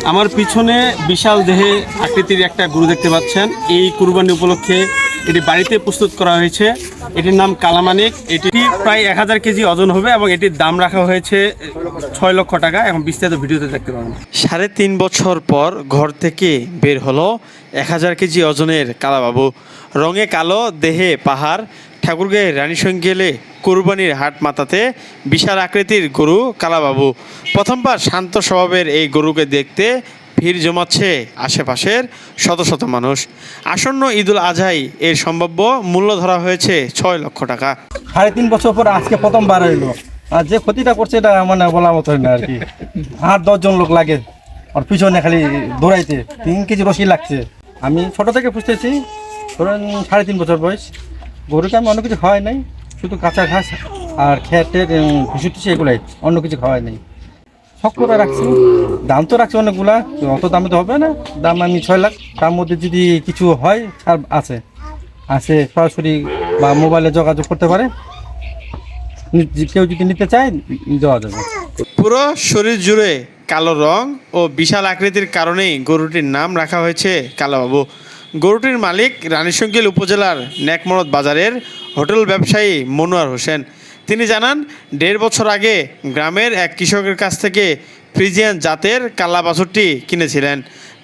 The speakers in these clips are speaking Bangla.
আমার পিছনে বিশাল দেহে আকৃতির একটা গরু দেখতে পাচ্ছেন। এই কুরবানি উপলক্ষে এটি বাড়িতে প্রস্তুত করা হয়েছে। এটির নাম কালামানিক। এটি প্রায় 1000 কেজি ওজন হবে এবং এটির দাম রাখা হয়েছে 6 লক্ষ টাকা। এখন বিস্তারিত ভিডিওতে দেখতে পাবেন। 3.5 বছর পর ঘর থেকে বের হলো 1000 কেজি ওজনের কালাবাবু। রঙে কালো, দেহে পাহাড়, ঠাকুরগাঁয়ের রানীশঙ্গেলে কুরবানির হাট মাতাতে বিশাল আকৃতির গরু কালাবাবু। প্রথমবার শান্ত স্বভাবের এই গরুকে দেখতে ভিড় জমাচ্ছে আশেপাশের শত শত মানুষ। আসন্ন ঈদুল আজহায় এর সম্ভাব্য মূল্য ধরা হয়েছে 6 লক্ষ টাকা। 3.5 বছর পর আজকে প্রথমবার এলো। আর যে ক্ষতিটা করছে এটা মানে বলার মতো না আর কি। 8-10 জন লোক লাগে আর পিছনে খালি দৌড়াইতে 3 কেজি রশি লাগছে। আমি ছোট থেকে পুষতেছি, ধরেন 3.5 বছর বয়স। গরুকে আমি অন্য কিছু খাওয়াই নাই, শুধু কাঁচা ঘাস আর খেটের ভুষি টুসি এগুলাই, অন্য কিছু খাওয়াই নাই। শখ করে রাখছি, দাম তো রাখছি অনেকগুলা, অত দামে তো হবে না। দাম আমি 6 লাখ। তার মধ্যে যদি কিছু হয় আর আছে সরাসরি বা মোবাইলে যোগাযোগ করতে পারে, কেউ যদি নিতে চায় দেওয়া যাবে। পুরো শরীর জুড়ে কালো রং ও বিশাল আকৃতির কারণেই গরুটির নাম রাখা হয়েছে কালাবাবু। গরুটির মালিক রানীশঙ্গেল উপজেলার নেকমরদ বাজারের হোটেল ব্যবসায়ী মনোয়ার হোসেন। তিনি জানান, 1.5 বছর আগে গ্রামের এক কৃষকের কাছ থেকে ফ্রিজিয়ান জাতের কালা বাছুরটি কিনেছিলেন।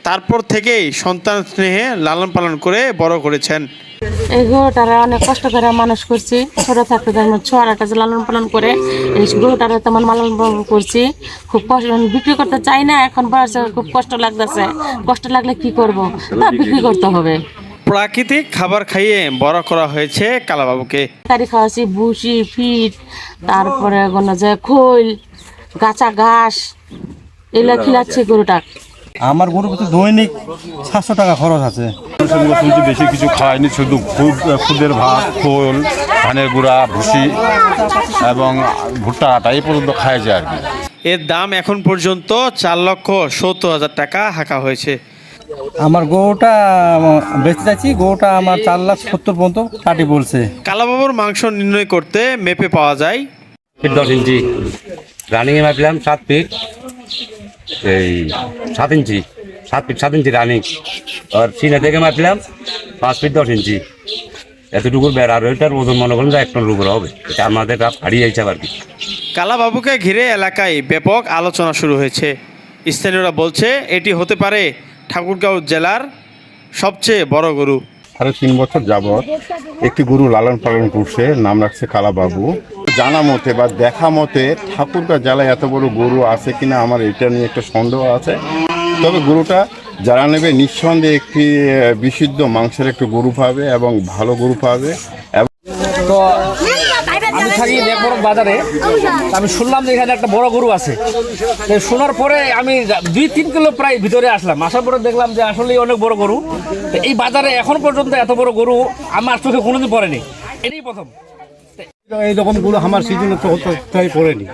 তারপর থেকেই সন্তান স্নেহে লালন পালন করে বড় করেছেন। এই গরুটারা অনেক কষ্ট করে মানুষ করছি। ছোট থাকতে তেমন 6 কাছে লালন পালন করে এই গরুটারা তেমন লালন পালন করছি। খুব কষ্ট, বিক্রি করতে চাই না। এখন বয়সে খুব কষ্ট লাগতেছে। কষ্ট লাগলে কি করব, তা বিক্রি করতে হবে। প্রাকৃতিক খাবার খাইয়ে বড় করা হয়েছে কালাবাবুকে। তরকারি খাওয়াছি, ভুসি, ফিট, তারপরে যে খোল, গাছা ঘাস এগুলো খিলাচ্ছি গরুটা। আমার গরু প্রতি দৈনিক 700 টাকা খরচ আছে। শুনছি বেশি কিছু খাওয়ায়নি, শুধু খুদের ভাত, খোল, ধানের গুঁড়া, ভুসি এবং ভুট্টার আটা এই পর্যন্ত খাইছে আর কি। এর দাম এখন পর্যন্ত 4,70,000 টাকা হাঁকা হয়েছে। আমার গরুটা বেঁচে যাচ্ছি, গরুটা আমার 4,70,000 পর্যন্ত কাটি বলছে। কালাবাবুর মাংস নির্ণয় করতে মেপে পাওয়া যায় ফিট 10 ইঞ্চি, রানিংয়ে মাপলাম 7 ফিট, এই 7 ইঞ্চি, 7 ফিট 7 ইঞ্চি রানিং। আর সিনা থেকে মাপলাম 5 ফিট 10 ইঞ্চি। এতটুকুর বেড়, আর ওইটার ওজন মনে করেন যে 1 টনের উপরে হবে। এটা আমাদের হারিয়ে যাইছে আর কি। কালাবাবুকে ঘিরে এলাকায় ব্যাপক আলোচনা শুরু হয়েছে। স্থানীয়রা বলছে এটি হতে পারে ঠাকুরগাঁও জেলার সবচেয়ে বড় গরু। 3.5 বছর যাবৎ একটি গরু লালন পালন করছে, নাম রাখছে কালাবাবু। জানা মতে বা দেখা মতে ঠাকুরগাঁও জেলায় এত বড় গরু আছে কিনা আমার এটা নিয়ে একটা সন্দেহ আছে। তবে গরুটা যারা নেবে নিঃসন্দেহে একটি বিশুদ্ধ মাংসের একটু গরু পাবে এবং ভালো গরু পাবে। তো আমি থাকি নেকমরদ বাজারে। আমি শুনলাম যে এখানে একটা বড় গরু আছে। শোনার পরে আমি 2-3 কিলো প্রায় ভিতরে আসলাম। আসার পরে দেখলাম যে আসলেই অনেক বড় গরু। তো এই বাজারে এখন পর্যন্ত এত বড় গরু আমার চোখে কোনোদিন পড়েনি, এটাই প্রথম। এই রকম গরু আমার সিজনে তো পড়েনি।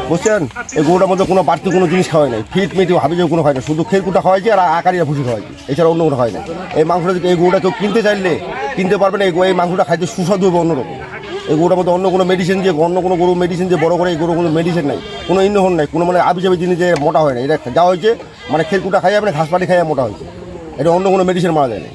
বুঝছেন, এই গরুটার মধ্যে কোনো বাড়তি কোনো জিনিস খাওয়াই নাই, ফিট মিটি হাবিজেও কোনো হয় না, শুধু খেরকুটা খাওয়াইছে আর আকারিয়া ভুসি খাওয়াইছে, এছাড়া অন্য কোনো হয় না। এই মাংসটা যদি এই গরুটা কেউ কিনতে চাইলে কিনতে পারবেন। এই মাংসটা খাইতে সুস্বাদু হবে অন্যরকম। এই গরুটার মধ্যে অন্য কোনো মেডিসিন দিয়ে, অন্য কোনো গরু মেডিসিন দিয়ে বড় করে, এই গরু কোনো মেডিসিন নাই, কোনো ইন্ধন নাই, কোনো মানে আবিজাবি জিনিস যে মোটা হয় না। এটা যা হয়েছে মানে খেরকুটা খাইয়ে আপনি ঘাস পাটি খাইয়ে মোটা হয়েছে, এটা অন্য কোনো মেডিসিন মারা যায় না।